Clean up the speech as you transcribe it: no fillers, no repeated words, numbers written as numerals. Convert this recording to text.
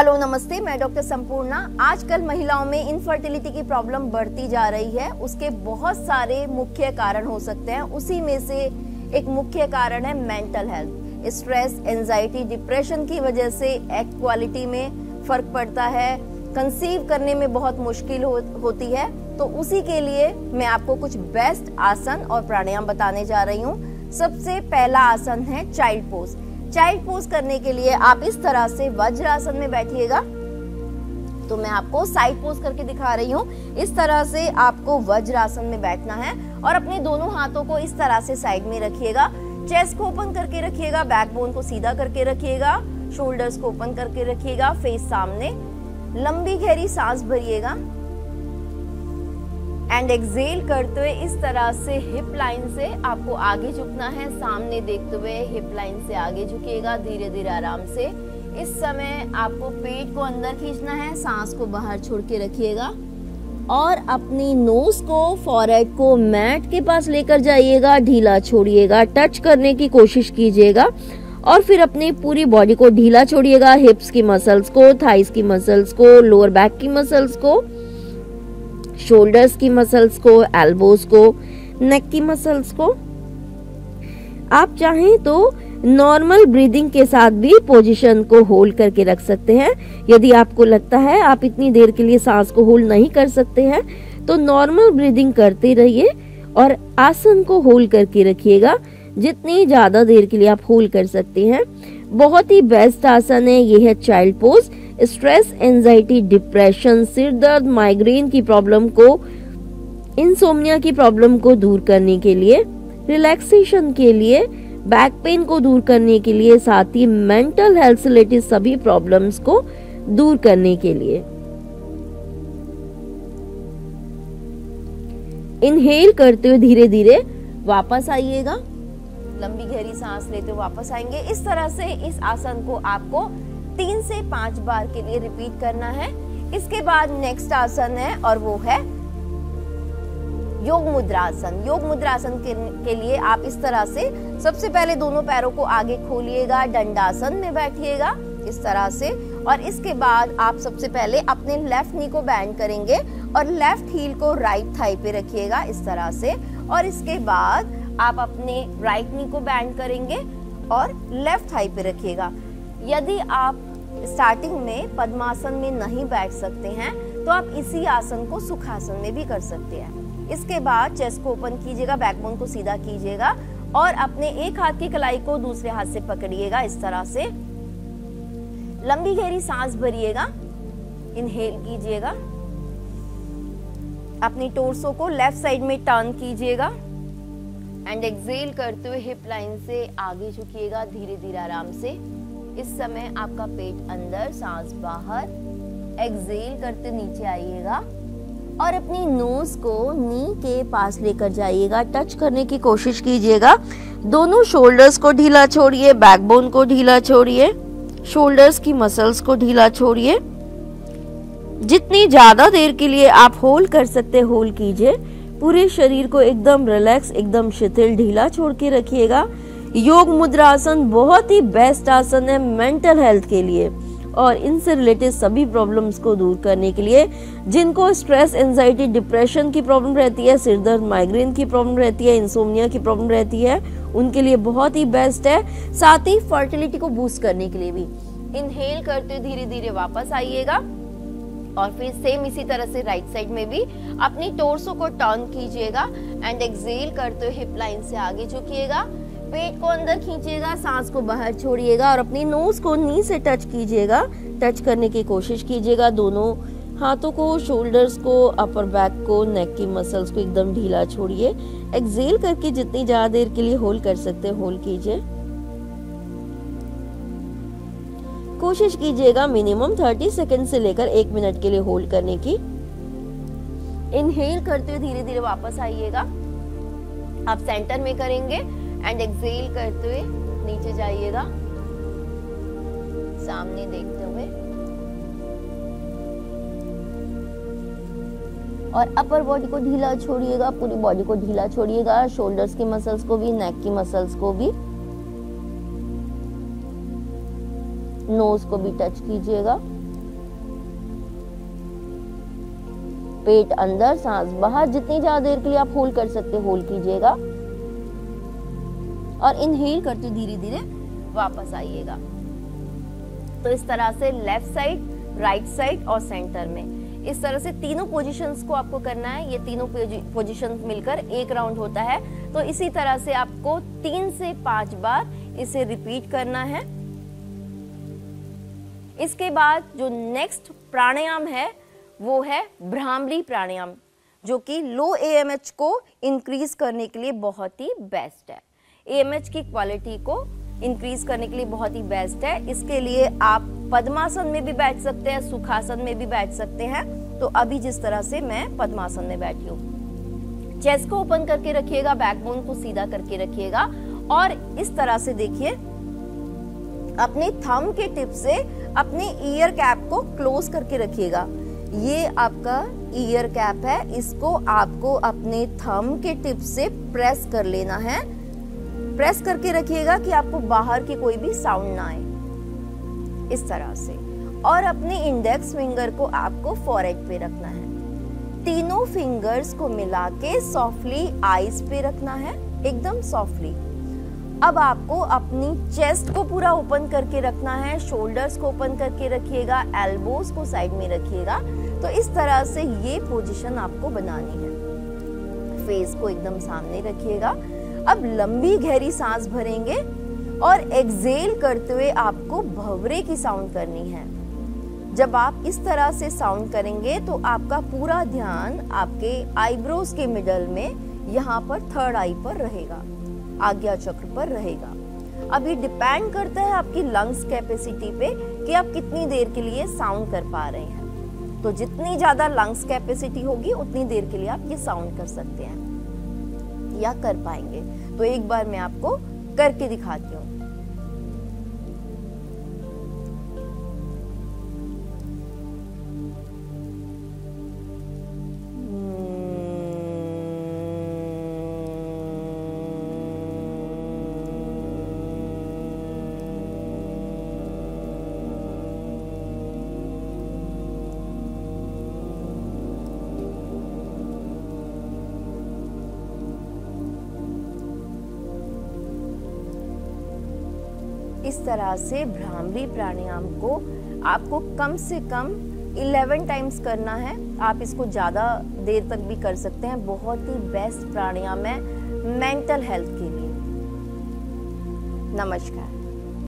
Hello नमस्ते, मैं doctor Sampurna. आजकल महिलाओं में इनफर्टिलिटी की प्रॉब्लम बढ़ती जा रही है। उसके बहुत सारे मुख्य कारण हो सकते हैं। उसी में से एक मुख्य कारण है mental health. Stress, anxiety, depression की वजह से एग क्वालिटी में फर्क पड़ता है, कंसीव करने में बहुत मुश्किल होती है। तो उसी के लिए मैं आपको कुछ बेस्ट आसन और प्राणायाम बताने जा रही हूँ। सबसे पहला आसन है चाइल्ड पोज। चाइल्ड पोज करने के लिए आप इस तरह से वज्रासन में बैठिएगा। तो मैं आपको साइड पोज करके दिखा रही हूँ। इस तरह से आपको वज्रासन में बैठना है और अपने दोनों हाथों को इस तरह से साइड में रखिएगा। चेस्ट को ओपन करके रखिएगा, बैकबोन को सीधा करके रखिएगा, शोल्डर्स को ओपन करके रखिएगा, फेस सामने। लंबी गहरी सांस भरिएगा एंड एक्सेल करते हुए इस तरह से हिप लाइन से आपको आगे झुकना है। सामने देखते हुए हिप लाइन से आगे झुकिएगा, धीरे धीरे आराम से। इस समय आपको पेट को अंदर खींचना है, सांस को बाहर छोड़ के रखिएगा और अपनी नोज को, फॉरहेड को मैट के पास लेकर जाइएगा, ढीला छोड़िएगा, टच करने की कोशिश कीजिएगा और फिर अपनी पूरी बॉडी को ढीला छोड़िएगा। हिप्स की मसल्स को, थाइस की मसल्स को, लोअर बैक की मसल्स को, शोल्डर्स की मसल्स को, एल्बोज को, नेक की मसल्स को। आप चाहें तो नॉर्मल ब्रीदिंग के साथ भी पोजीशन को होल्ड करके रख सकते हैं। यदि आपको लगता है आप इतनी देर के लिए सांस को होल्ड नहीं कर सकते हैं तो नॉर्मल ब्रीदिंग करते रहिए और आसन को होल्ड करके रखिएगा जितनी ज्यादा देर के लिए आप होल्ड कर सकते हैं। बहुत ही बेस्ट आसन है ये है child pose. Stress, anxiety, depression, सिर दर्द, माइग्रेन की प्रॉब्लम को, इंसोम्निया की प्रॉब्लम को दूर करने के लिए, रिलैक्सेशन के लिए, बैक पेन को दूर करने के लिए, साथ ही मेंटल हेल्थ से रिलेटेड सभी प्रॉब्लम्स को दूर करने के लिए। इनहेल करते हुए धीरे धीरे वापस आइएगा। लंबी गहरी सांस लेते हुए वापस आएंगे। इस तरह से इस आसन को आपको 3 से 5 बार के लिए रिपीट करना है। इसके बाद नेक्स्ट आसन है और वो है योग मुद्रासन। योग मुद्रासन के लिए आप इस तरह से सबसे पहले दोनों पैरों को आगे खोलिएगा, दंडासन में बैठिएगा इस तरह से। और इसके बाद आप सबसे पहले अपने लेफ्ट नी को बेंड करेंगे और लेफ्ट हील को राइट थाई पे रखिएगा इस तरह से। और इसके बाद आप अपने राइट नी को बेंड करेंगे और लेफ्ट थाई पे रखिएगा। यदि आप स्टार्टिंग में पद्मासन में नहीं बैठ सकते हैं तो आप इसी आसन को सुखासन में भी कर सकते हैं। इसके बाद चेस्ट को ओपन कीजिएगा, बैकबोन को सीधा कीजिएगा और अपने एक हाथ की कलाई को दूसरे हाथ से पकड़िएगा इस तरह से। लंबी गहरी सांस भरिएगा, इनहेल कीजिएगा। अपनी टोर्सो को लेफ्ट साइड में टर्न कीजिएगा एंड एक्सेल करते हुए हिप लाइन से आगे झुकिएगा, धीरे धीरे आराम से। इस समय आपका पेट अंदर, सांस बाहर। एक्सेल करते नीचे आइएगा और अपनी नोज को नी के पास लेकर जाइएगा, टच करने की कोशिश कीजिएगा। दोनों शोल्डर्स को ढीला छोड़िए, बैकबोन को ढीला छोड़िए, शोल्डर्स की मसल्स को ढीला छोड़िए। जितनी ज्यादा देर के लिए आप होल्ड कर सकते होल्ड कीजिए। पूरे शरीर को एकदम रिलैक्स, एकदम शिथिल, ढीला छोड़ के रखिएगा। योग मुद्रासन बहुत ही बेस्ट आसन है मेंटल हेल्थ के लिए और इनसे रिलेटेड सभी प्रॉब्लम्स को दूर करने के लिए। जिनको स्ट्रेस, एंजाइटी, डिप्रेशन की प्रॉब्लम रहती है, सिर दर्द, माइग्रेन की प्रॉब्लम रहती है, इंसोम्निया की प्रॉब्लम रहती है, उनके लिए बहुत ही बेस्ट है। साथ ही फर्टिलिटी को बूस्ट करने के लिए भी। इनहेल करते हुए धीरे धीरे वापस आइएगा और फिर सेम इसी तरह से राइट साइड में भी अपनी टोर्सो को टर्न कीजिएगा एंड एक्सेल करते हुए हिप लाइन से आगे झुकिएगा, पेट को अंदर खींचिएगा, सांस को बाहर छोड़िएगा और अपनी नोज को नी से टच कीजिएगा, टच करने की कोशिश कीजिएगा। दोनों हाथों को, शोल्डर्स को, अपर बैक को, नेक की मसल्स को एकदम ढीला छोड़िए। एक्सेल करके जितनी ज्यादा देर के लिए होल्ड कर सकते हैं होल्ड कीजिए। कोशिश कीजिएगा मिनिमम 30 सेकंड से लेकर 1 मिनट के लिए होल्ड करने की। इनहेल करते हुए धीरे धीरे वापस आइएगा। आप सेंटर में करेंगे एंड एक्सेल करते हुए नीचे जाइएगा, सामने देखते हुए। और अपर बॉडी को ढीला छोड़िएगा, पूरी बॉडी को ढीला छोड़िएगा, शोल्डर्स की मसल्स को भी, नेक की मसल्स को भी। नोज को भी टच कीजिएगा पेट अंदर, सांस बाहर। जितनी ज्यादा देर के लिए आप होल्ड कर सकते होल्ड कीजिएगा और इनहेल करते धीरे धीरे वापस आइएगा। तो इस तरह से लेफ्ट साइड, राइट साइड और सेंटर में इस तरह से तीनों पोजीशंस को आपको करना है। ये तीनों पोजीशंस मिलकर एक राउंड होता है। तो इसी तरह से आपको 3 से 5 बार इसे रिपीट करना है। इसके बाद जो नेक्स्ट प्राणायाम है वो है भ्रामरी प्राणायाम, जो कि लो AMH को इंक्रीज करने के लिए बहुत ही बेस्ट है। AMH की क्वालिटी को इंक्रीज करने के लिए बहुत ही बेस्ट है। इसके लिए आप पद्मासन में भी बैठ सकते हैं, सुखासन में भी बैठ सकते हैं। तो अभी जिस तरह से मैं पद्मासन में बैठी हूँ, चेस्ट को ओपन करके रखिएगा, बैकबोन को सीधा करके रखिएगा और इस तरह से देखिए अपने थंब के टिप से अपने ईयर कैप को क्लोज करके रखिएगा। ये आपका ईयर कैप है, इसको आपको अपने थंब के टिप से प्रेस कर लेना है। प्रेस करके रखिएगा कि आपको बाहर की कोई भी साउंड ना आए, इस तरह से। और अपने इंडेक्स फिंगर को आपको फॉरहेड पे रखना है। तीनों फिंगर्स को मिला के सॉफ्टली आईज पे रखना है, एकदम सॉफ्टली। अब आपको अपनी चेस्ट को पूरा ओपन करके रखना है, शोल्डर्स को ओपन करके रखिएगा, एल्बोज को साइड में रखिएगा। तो इस तरह से ये पोजीशन आपको बनानी है। फेस को एकदम सामने रखिएगा। अब लंबी गहरी सांस भरेंगे और एक्सहेल करते हुए आपको भंवरे की साउंड करनी है। जब आप इस तरह से साउंड करेंगे तो आपका पूरा ध्यान आपके आईब्रोज के मिडल में, यहाँ पर थर्ड आई पर रहेगा, आज्ञा चक्र पर रहेगा। अभी डिपेंड करता है आपकी लंग्स कैपेसिटी पे कि आप कितनी देर के लिए साउंड कर पा रहे हैं। तो जितनी ज्यादा लंग्स कैपेसिटी होगी उतनी देर के लिए आप ये साउंड कर सकते हैं या कर पाएंगे। तो एक बार मैं आपको करके दिखाती हूँ। इस तरह से भ्रामरी प्राणायाम को आपको कम से कम 11 टाइम्स करना है। आप इसको ज़्यादा देर तक भी कर सकते हैं। बहुत ही बेस्ट प्राणायाम है मेंटल हेल्थ के लिए। नमस्कार।